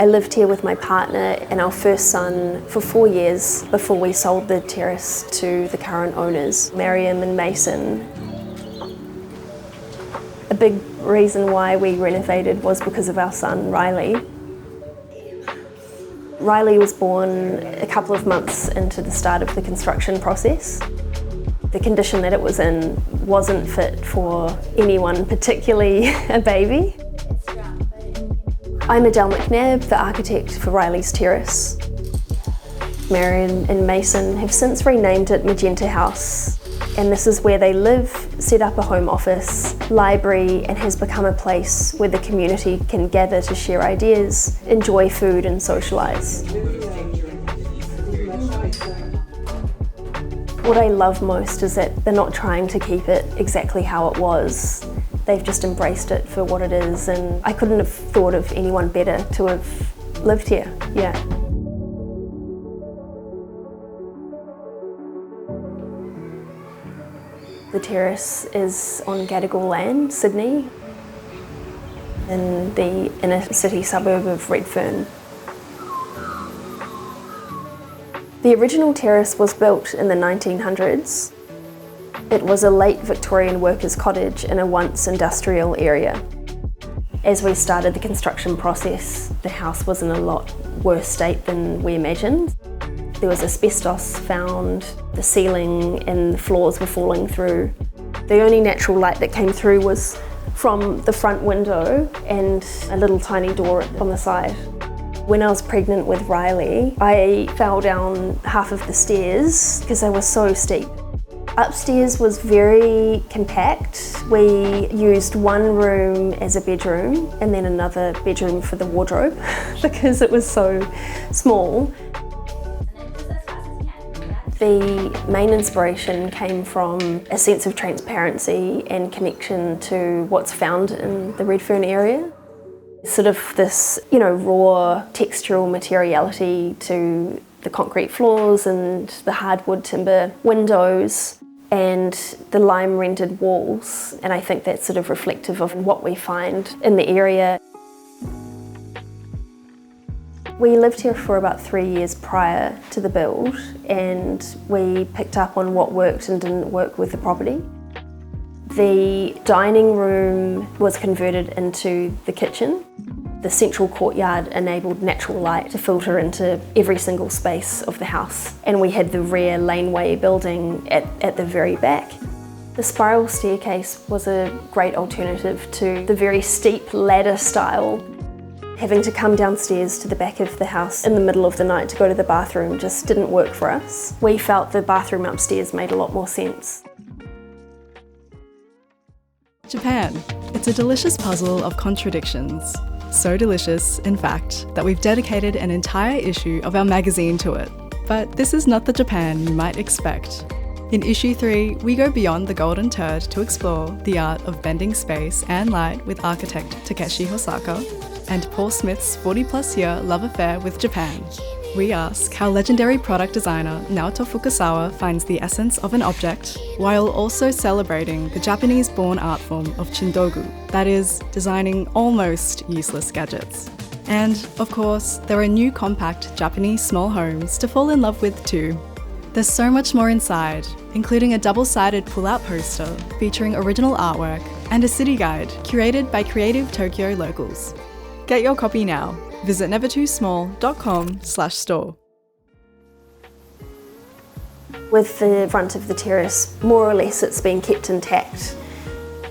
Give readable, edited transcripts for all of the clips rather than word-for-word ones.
I lived here with my partner and our first son for 4 years before we sold the terrace to the current owners, Mariam and Mason. A big reason why we renovated was because of our son, Riley. Riley was born a couple of months into the start of the construction process. The condition that it was in wasn't fit for anyone, particularly a baby. I'm Adele McNab, the architect for Riley's Terrace. Mariam and Mason have since renamed it Magenta House, and this is where they live, set up a home office, library, and has become a place where the community can gather to share ideas, enjoy food and socialise. What I love most is that they're not trying to keep it exactly how it was. They've just embraced it for what it is, and I couldn't have thought of anyone better to have lived here, yeah. The terrace is on Gadigal land, Sydney, in the inner city suburb of Redfern. The original terrace was built in the 1900s. It was a late Victorian workers' cottage in a once industrial area. As we started the construction process, the house was in a lot worse state than we imagined. There was asbestos found, the ceiling and the floors were falling through. The only natural light that came through was from the front window and a little tiny door on the side. When I was pregnant with Riley, I fell down half of the stairs because they were so steep. Upstairs was very compact. We used one room as a bedroom and then another bedroom for the wardrobe because it was so small. The main inspiration came from a sense of transparency and connection to what's found in the Redfern area. Sort of this, raw textural materiality to the concrete floors and the hardwood timber windows and the lime rendered walls, and I think that's sort of reflective of what we find in the area. We lived here for about 3 years prior to the build, and we picked up on what worked and didn't work with the property. The dining room was converted into the kitchen. The central courtyard enabled natural light to filter into every single space of the house, and we had the rear laneway building at the very back. The spiral staircase was a great alternative to the very steep ladder style. Having to come downstairs to the back of the house in the middle of the night to go to the bathroom just didn't work for us. We felt the bathroom upstairs made a lot more sense. Japan. It's a delicious puzzle of contradictions. So delicious, in fact, that we've dedicated an entire issue of our magazine to it. But this is not the Japan you might expect. In issue 3, we go beyond the golden turd to explore the art of bending space and light with architect Takeshi Hosaka and Paul Smith's 40-plus year love affair with Japan. We ask how legendary product designer Naoto Fukasawa finds the essence of an object while also celebrating the Japanese-born art form of chindogu, that is, designing almost useless gadgets. And, of course, there are new compact Japanese small homes to fall in love with too. There's so much more inside, including a double-sided pull-out poster featuring original artwork and a city guide curated by creative Tokyo locals. Get your copy now. Visit nevertoosmall.com/store. With the front of the terrace, more or less it's been kept intact.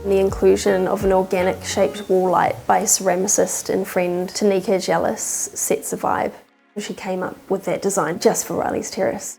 The inclusion of an organic shaped wall light by ceramicist and friend Tanika Jealous sets the vibe. She came up with that design just for Riley's Terrace.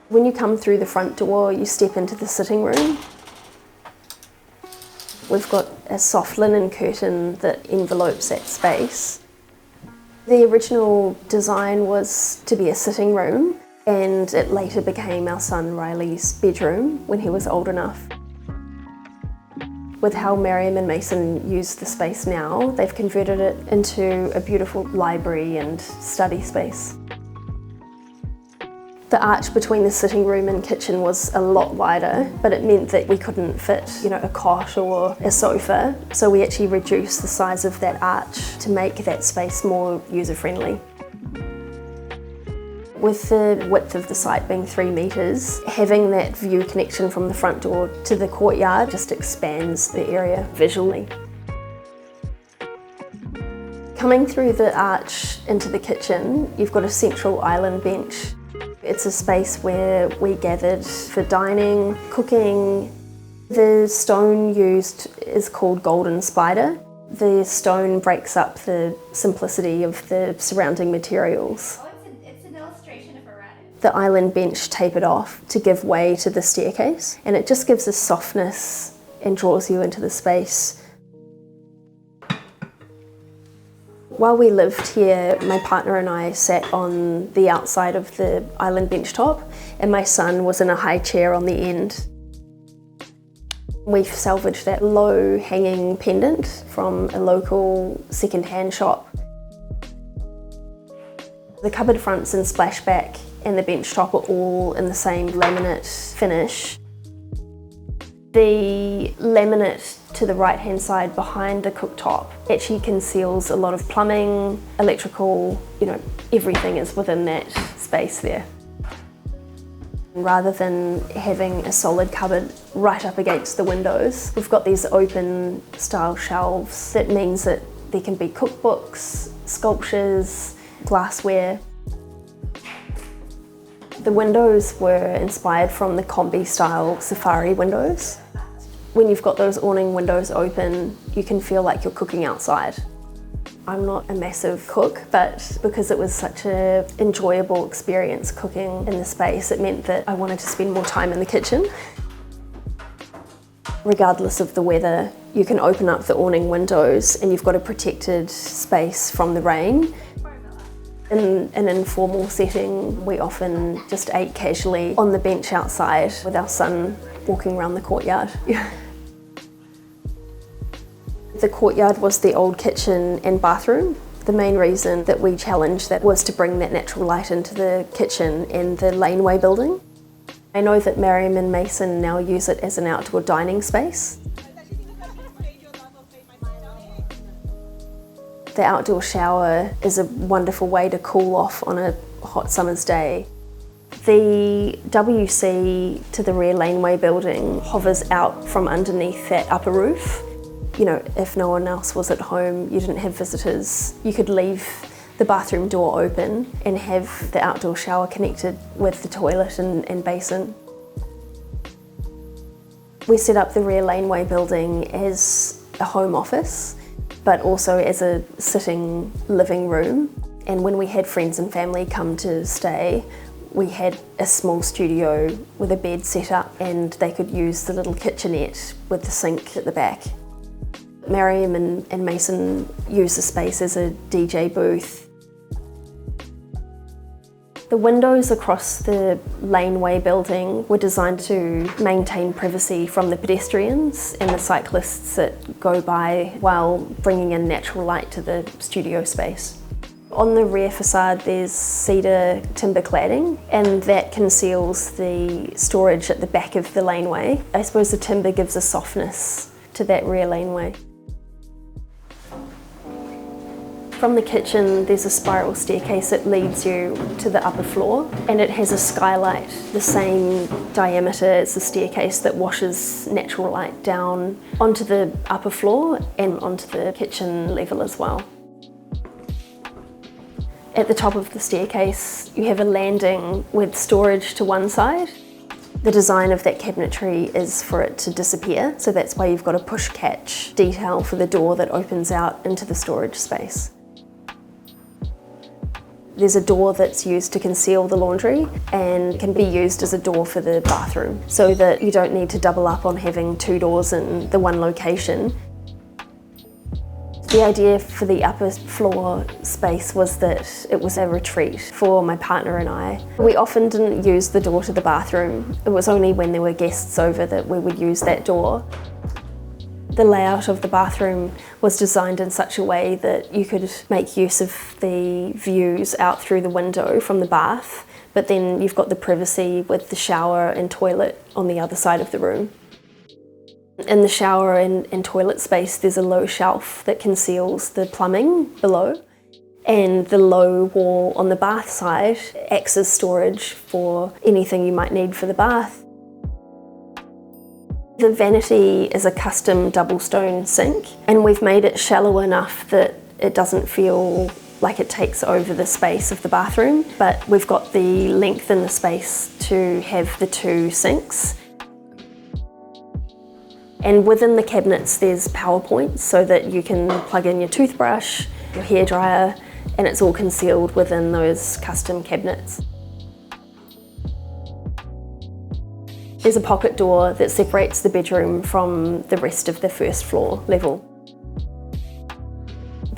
When you come through the front door, you step into the sitting room. We've got a soft linen curtain that envelopes that space. The original design was to be a sitting room, and it later became our son Riley's bedroom when he was old enough. With how Mariam and Mason use the space now, they've converted it into a beautiful library and study space. The arch between the sitting room and kitchen was a lot wider, but it meant that we couldn't fit, a cot or a sofa. So we actually reduced the size of that arch to make that space more user-friendly. With the width of the site being 3 metres, having that view connection from the front door to the courtyard just expands the area visually. Coming through the arch into the kitchen, you've got a central island bench. It's a space where we gathered for dining, cooking. The stone used is called golden spider. The stone breaks up the simplicity of the surrounding materials. It's an illustration of a rabbit. The island bench tapered off to give way to the staircase, and it just gives a softness and draws you into the space. While we lived here, my partner and I sat on the outside of the island bench top, and my son was in a high chair on the end. We've salvaged that low hanging pendant from a local second-hand shop. The cupboard fronts and splashback and the bench top are all in the same laminate finish. The laminate to the right-hand side behind the cooktop actually conceals a lot of plumbing, electrical, everything is within that space there. Rather than having a solid cupboard right up against the windows, we've got these open style shelves. That means that there can be cookbooks, sculptures, glassware. The windows were inspired from the combi style safari windows. When you've got those awning windows open, you can feel like you're cooking outside. I'm not a massive cook, but because it was such an enjoyable experience cooking in the space, it meant that I wanted to spend more time in the kitchen. Regardless of the weather, you can open up the awning windows and you've got a protected space from the rain. In an informal setting, we often just ate casually on the bench outside with our son walking around the courtyard. The courtyard was the old kitchen and bathroom. The main reason that we challenged that was to bring that natural light into the kitchen and the laneway building. I know that Mariam and Mason now use it as an outdoor dining space. The outdoor shower is a wonderful way to cool off on a hot summer's day. The WC to the rear laneway building hovers out from underneath that upper roof. If no one else was at home, you didn't have visitors, you could leave the bathroom door open and have the outdoor shower connected with the toilet and basin. We set up the rear laneway building as a home office, but also as a sitting living room. And when we had friends and family come to stay, we had a small studio with a bed set up and they could use the little kitchenette with the sink at the back. Mariam and Mason use the space as a DJ booth. The windows across the laneway building were designed to maintain privacy from the pedestrians and the cyclists that go by while bringing in natural light to the studio space. On the rear facade there's cedar timber cladding and that conceals the storage at the back of the laneway. I suppose the timber gives a softness to that rear laneway. From the kitchen there's a spiral staircase that leads you to the upper floor and it has a skylight the same diameter as the staircase that washes natural light down onto the upper floor and onto the kitchen level as well. At the top of the staircase you have a landing with storage to one side. The design of that cabinetry is for it to disappear, so that's why you've got a push catch detail for the door that opens out into the storage space. There's a door that's used to conceal the laundry and can be used as a door for the bathroom so that you don't need to double up on having two doors in the one location. The idea for the upper floor space was that it was a retreat for my partner and I. We often didn't use the door to the bathroom. It was only when there were guests over that we would use that door. The layout of the bathroom was designed in such a way that you could make use of the views out through the window from the bath, but then you've got the privacy with the shower and toilet on the other side of the room. In the shower and toilet space, there's a low shelf that conceals the plumbing below, and the low wall on the bath side acts as storage for anything you might need for the bath. The vanity is a custom double stone sink, and we've made it shallow enough that it doesn't feel like it takes over the space of the bathroom, but we've got the length in the space to have the two sinks. And within the cabinets there's power points so that you can plug in your toothbrush, your hairdryer, and it's all concealed within those custom cabinets. There's a pocket door that separates the bedroom from the rest of the first floor level.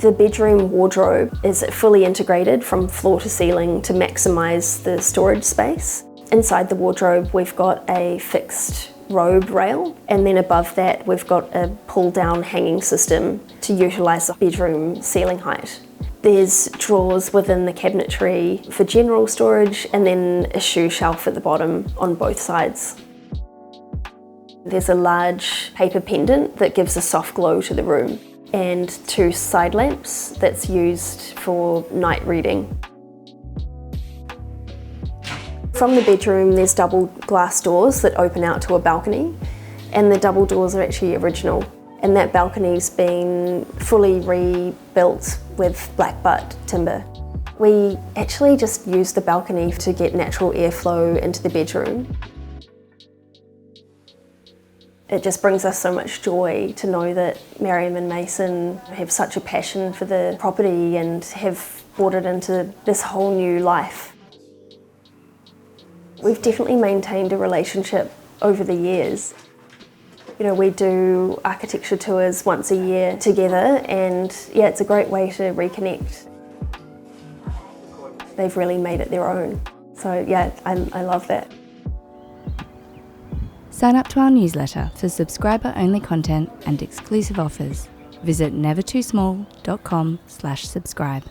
The bedroom wardrobe is fully integrated from floor to ceiling to maximise the storage space. Inside the wardrobe we've got a fixed robe rail, and then above that we've got a pull-down hanging system to utilise the bedroom ceiling height. There's drawers within the cabinetry for general storage, and then a shoe shelf at the bottom on both sides. There's a large paper pendant that gives a soft glow to the room, and two side lamps that's used for night reading. From the bedroom there's double glass doors that open out to a balcony, and the double doors are actually original, and that balcony's been fully rebuilt with black butt timber. We actually just use the balcony to get natural airflow into the bedroom. It just brings us so much joy to know that Mariam and Mason have such a passion for the property and have brought it into this whole new life. We've definitely maintained a relationship over the years. You know, we do architecture tours once a year together, and yeah, it's a great way to reconnect. They've really made it their own. So yeah, I love that. Sign up to our newsletter for subscriber-only content and exclusive offers. Visit nevertoosmall.com/subscribe.